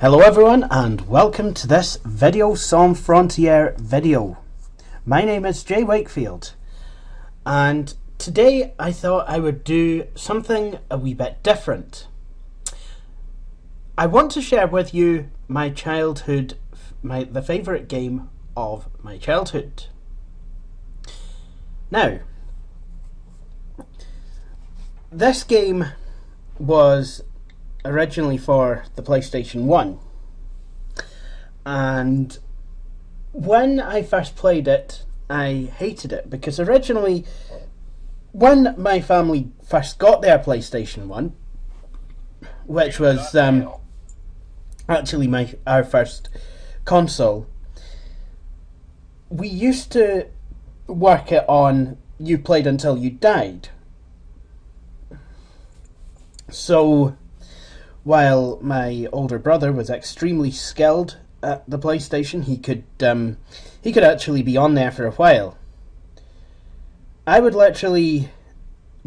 Hello everyone and welcome to this Video Sans Frontières video. My name is Jay Wakefield and today I thought I would do something a wee bit different. I want to share with you my childhood, the favourite game of my childhood. Now, this game was originally for the PlayStation 1, and when I first played it I hated it because originally when my family first got their PlayStation 1, which was actually our first console, we used to work it on you played until you died. So while my older brother was extremely skilled at the PlayStation, he could actually be on there for a while. I would literally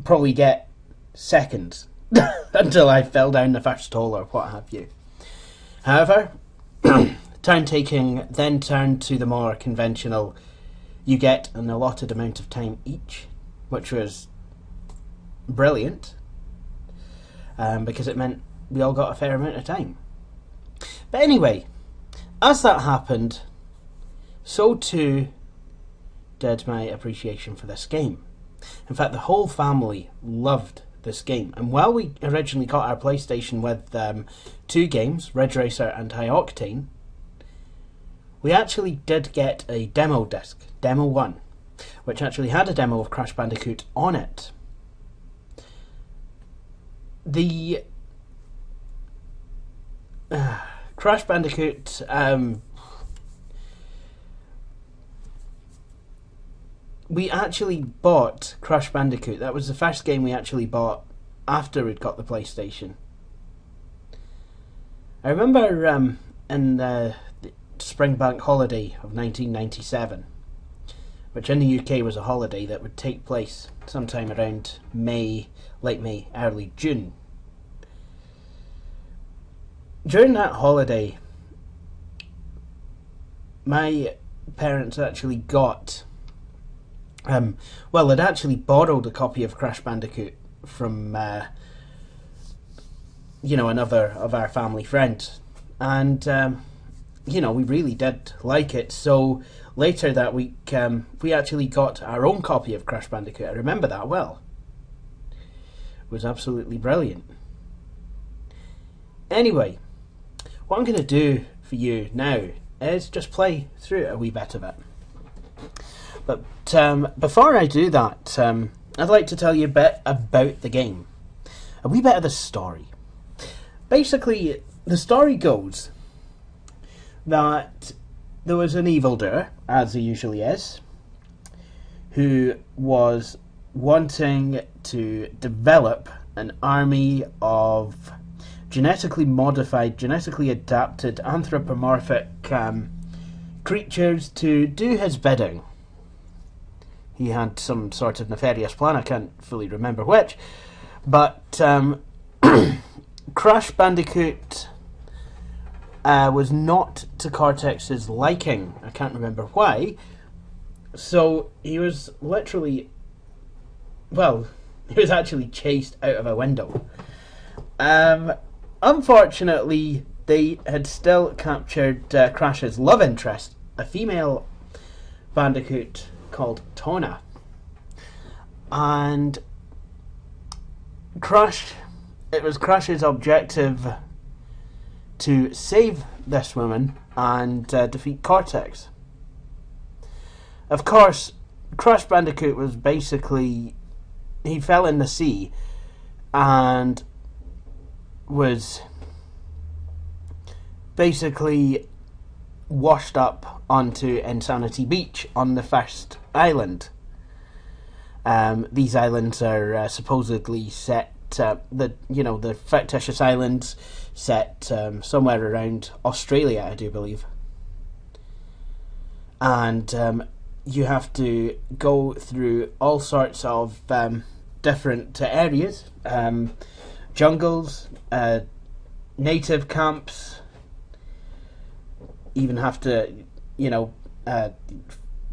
probably get seconds until I fell down the first hole or what have you. However, turn taking then turned to the more conventional, you get an allotted amount of time each, which was brilliant, because it meant we all got a fair amount of time. But anyway, as that happened, so too did my appreciation for this game. In fact, the whole family loved this game. And while we originally got our PlayStation with two games, Ridge Racer and High Octane, we actually did get a demo disc, Demo 1, which actually had a demo of Crash Bandicoot on it. The Crash Bandicoot, we actually bought Crash Bandicoot. That was the first game we actually bought after we'd got the PlayStation. I remember in the spring bank holiday of 1997, which in the UK was a holiday that would take place sometime around May, late May, early June. During that holiday, my parents actually got, they'd actually borrowed a copy of Crash Bandicoot from, another of our family friends. And, we really did like it. So later that week, we actually got our own copy of Crash Bandicoot. I remember that well. It was absolutely brilliant. Anyway, what I'm going to do for you now is just play through a wee bit of it. But before I do that, I'd like to tell you a bit about the game. A wee bit of the story. Basically, the story goes that there was an evildoer, as there usually is, who was wanting to develop an army of genetically modified, genetically adapted, anthropomorphic creatures to do his bidding. He had some sort of nefarious plan, I can't fully remember which, but Crash Bandicoot was not to Cortex's liking. I can't remember why. So he was literally, he was actually chased out of a window. Unfortunately, they had still captured Crash's love interest, a female Bandicoot called Tona. And it was Crash's objective to save this woman and defeat Cortex. Of course, Crash Bandicoot was basically, he fell in the sea and was basically washed up onto Insanity Beach on the first island. These islands are supposedly set, the fictitious islands set somewhere around Australia, I do believe. And you have to go through all sorts of different areas, jungles, native camps, even have to, you know,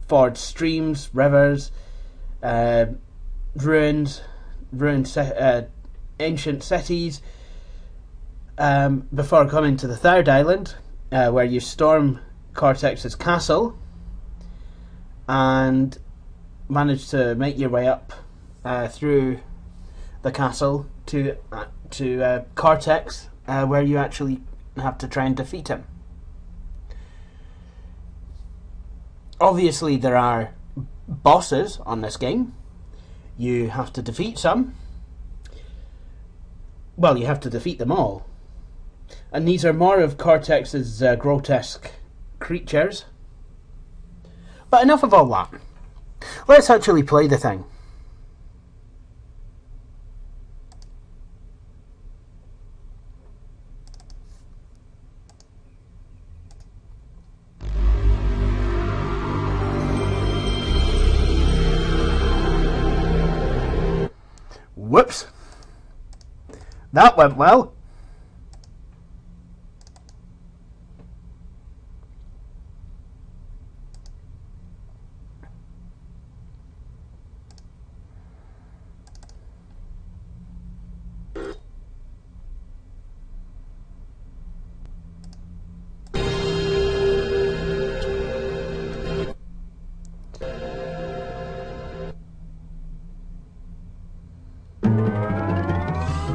ford streams, rivers, ruins, ancient cities, before coming to the third island, where you storm Cortex's castle and manage to make your way up through the castle to Cortex, where you actually have to try and defeat him. Obviously, there are bosses on this game. You have to defeat some. Well, you have to defeat them all. And these are more of Cortex's grotesque creatures. But enough of all that. Let's actually play the thing. Whoops. That went well.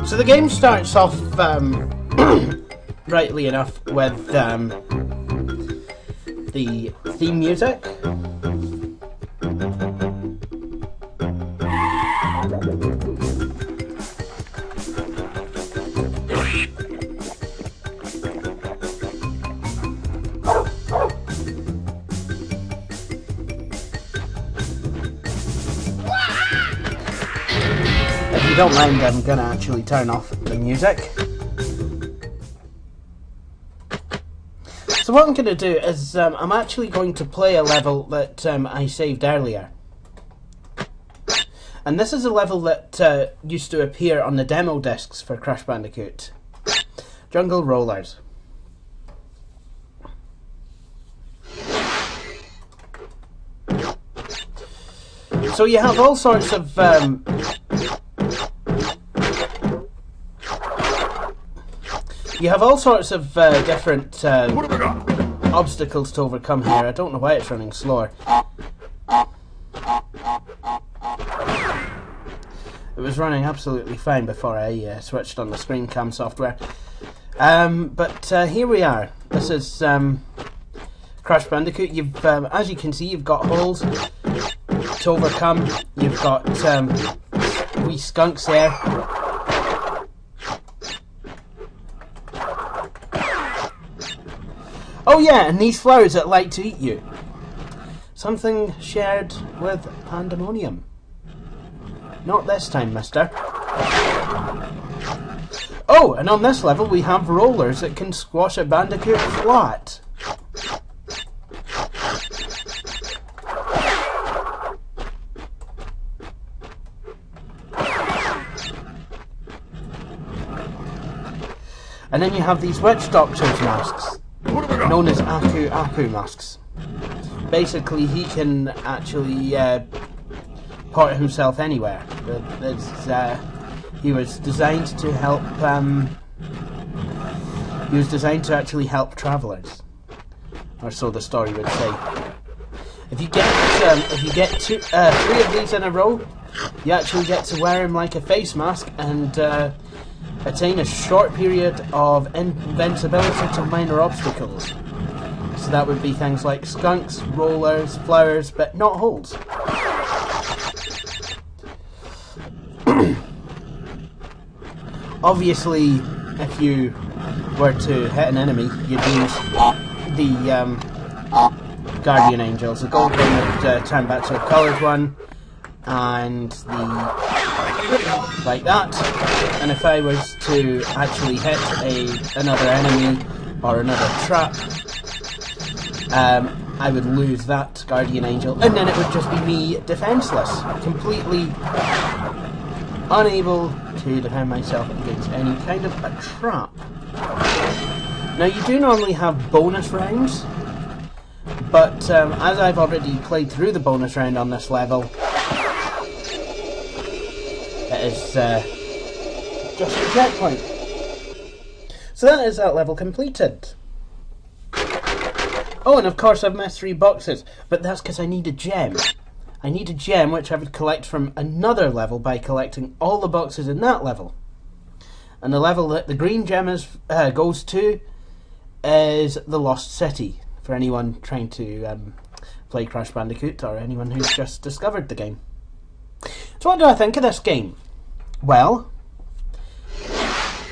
So the game starts off, rightly enough, with the theme music. If you don't mind, I'm gonna actually turn off the music. So what I'm gonna do is I'm actually going to play a level that I saved earlier. And this is a level that used to appear on the demo discs for Crash Bandicoot. Jungle Rollers. So you have all sorts of different obstacles to overcome here. I don't know why it's running slower. It was running absolutely fine before I switched on the screen cam software. But here we are. This is Crash Bandicoot. You've, as you can see, you've got holes to overcome. You've got wee skunks there. Oh yeah, and these flowers that like to eat you. Something shared with Pandemonium. Not this time, mister. Oh, and on this level we have rollers that can squash a Bandicoot flat. And then you have these witch doctor's masks, known as Aku Aku masks. Basically, he can actually port himself anywhere. He was designed to help. He was designed to actually help travellers, or so the story would say. If you get three of these in a row, you actually get to wear him like a face mask and attain a short period of invincibility to minor obstacles. So that would be things like skunks, rollers, flowers, but not holes. Obviously, if you were to hit an enemy, you'd use the guardian angels. The gold one would turn back to a coloured one, and like that. And if I was to actually hit another enemy or another trap, I would lose that guardian angel, and then it would just be me defenseless, completely unable to defend myself against any kind of a trap. Now, you do normally have bonus rounds, but as I've already played through the bonus round on this level, it is just a checkpoint. So that is that level completed. Oh, and of course I've missed 3 boxes, but that's because I need a gem. I need a gem which I would collect from another level by collecting all the boxes in that level. And the level that the green gem goes to is the Lost City, for anyone trying to play Crash Bandicoot or anyone who's just discovered the game. So what do I think of this game? Well,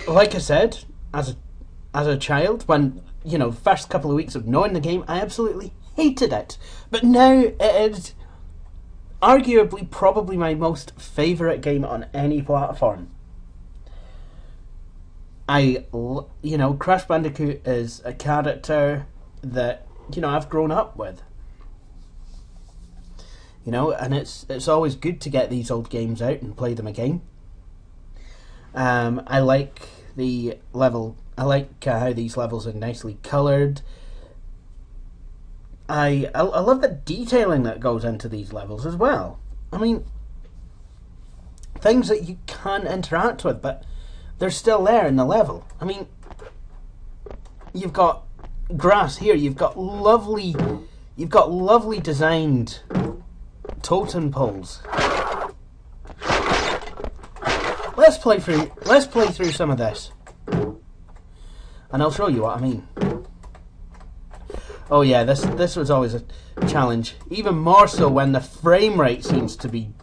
like I said, as a child, when, you know, first couple of weeks of knowing the game, I absolutely hated it. But now it is arguably probably my most favourite game on any platform. You know, Crash Bandicoot is a character that, you know, I've grown up with. You know, and it's always good to get these old games out and play them again. I like the level. I like how these levels are nicely coloured. I love the detailing that goes into these levels as well. I mean, things that you can't interact with, but they're still there in the level. I mean, you've got grass here. You've got lovely designed totem poles. Let's play through some of this, and I'll show you what I mean. Oh yeah, this was always a challenge, even more so when the frame rate seems to be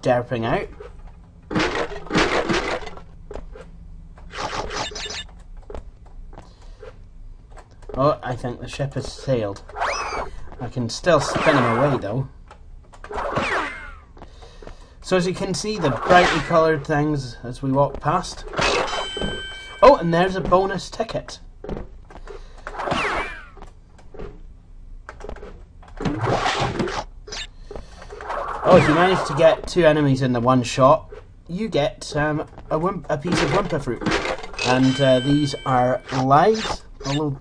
derping out. Oh, I think the ship has sailed. I can still spin him away though. So as you can see, the brightly coloured things as we walk past. Oh, and there's a bonus ticket. Oh, if you manage to get 2 enemies in the one shot, you get a piece of Wimpa fruit. And these are lives, although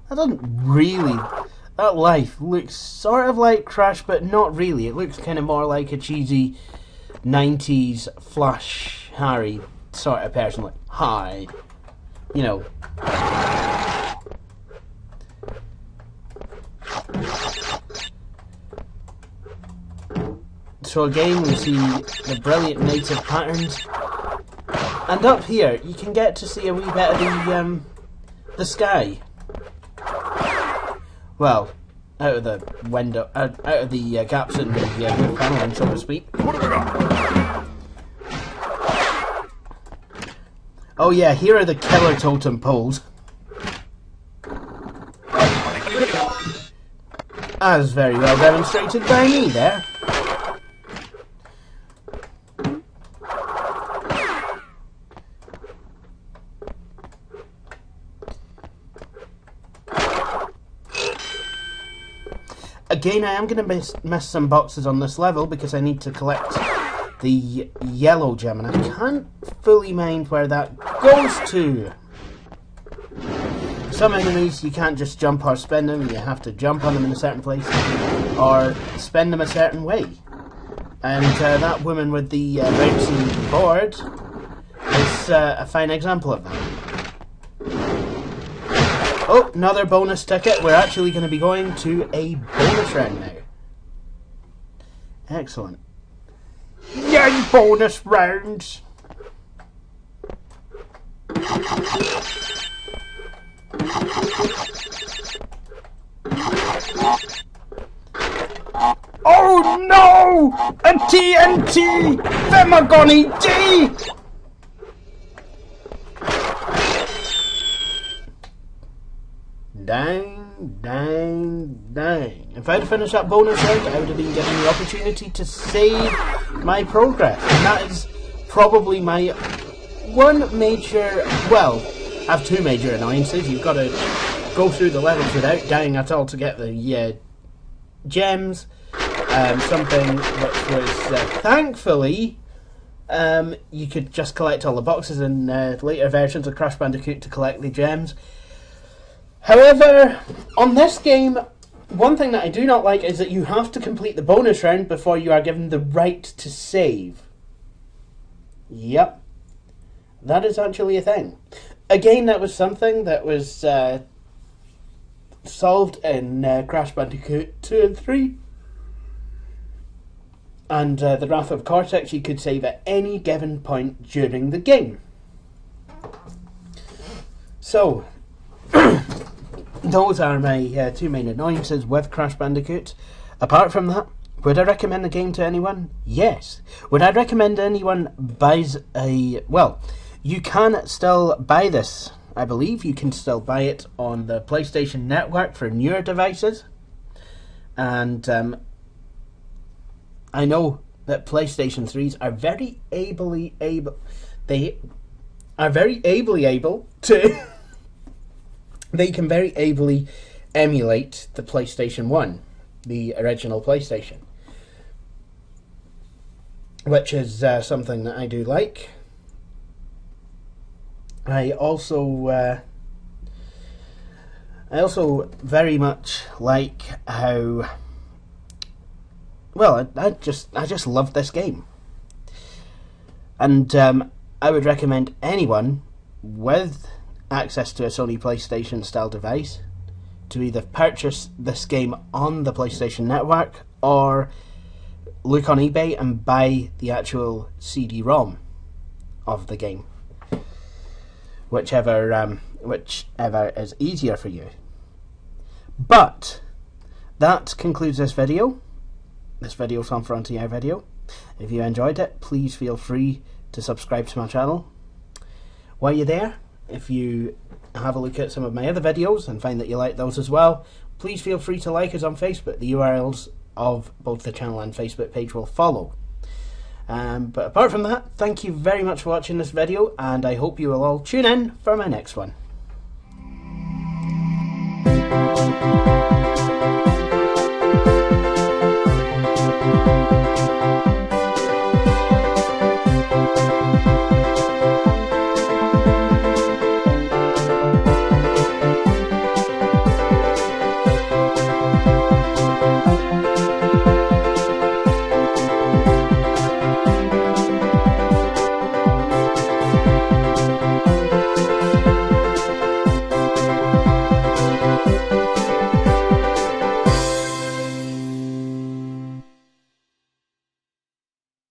that doesn't really... That life looks sort of like Crash, but not really. It looks kind of more like a cheesy 90s Flash Harry sort of person. Like, hi. You know. So again, we see the brilliant native patterns. And up here, you can get to see a wee bit of the sky. Well, out of the window, out of the gaps in the roof paneling, so to speak. Oh yeah, here are the killer totem poles. As very well demonstrated by me there. Again, I am going to miss some boxes on this level because I need to collect the yellow gem, and I can't fully mind where that goes to. Some enemies you can't just jump or spin them, you have to jump on them in a certain place or spin them a certain way. And that woman with the bouncing board is a fine example of that. Oh, another bonus ticket. We're actually going to be going to a bonus round now. Excellent. Yay, bonus rounds! Oh no! A TNT! Femagoni D! Dang. If I'd finished that bonus round, I would have been given the opportunity to save my progress. And that is probably my one major... Well, I have 2 major annoyances. You've got to go through the levels without dying at all to get the gems. Something which was thankfully You could just collect all the boxes in later versions of Crash Bandicoot to collect the gems. However, on this game, one thing that I do not like is that you have to complete the bonus round before you are given the right to save. Yep. That is actually a thing. Again, that was something that was solved in Crash Bandicoot 2 and 3. And the Wrath of Cortex, you could save at any given point during the game. So, those are my two main annoyances with Crash Bandicoot. Apart from that, would I recommend the game to anyone? Yes. Would I recommend anyone buys a... Well, you can still buy this. I believe you can still buy it on the PlayStation Network for newer devices. And I know that PlayStation 3s are very ably able... They are very ably able to... They can very ably emulate the PlayStation 1, the original PlayStation, which is something that I do like. I also very much like how, well, I just love this game, and I would recommend anyone with access to a Sony PlayStation style device to either purchase this game on the PlayStation Network or look on eBay and buy the actual CD-ROM of the game, whichever is easier for you. But that concludes this video from Frontier Video. If you enjoyed it, please feel free to subscribe to my channel. While you're there, if you have a look at some of my other videos and find that you like those as well, please feel free to like us on Facebook. The URLs of both the channel and Facebook page will follow. But apart from that, thank you very much for watching this video, and I hope you will all tune in for my next one.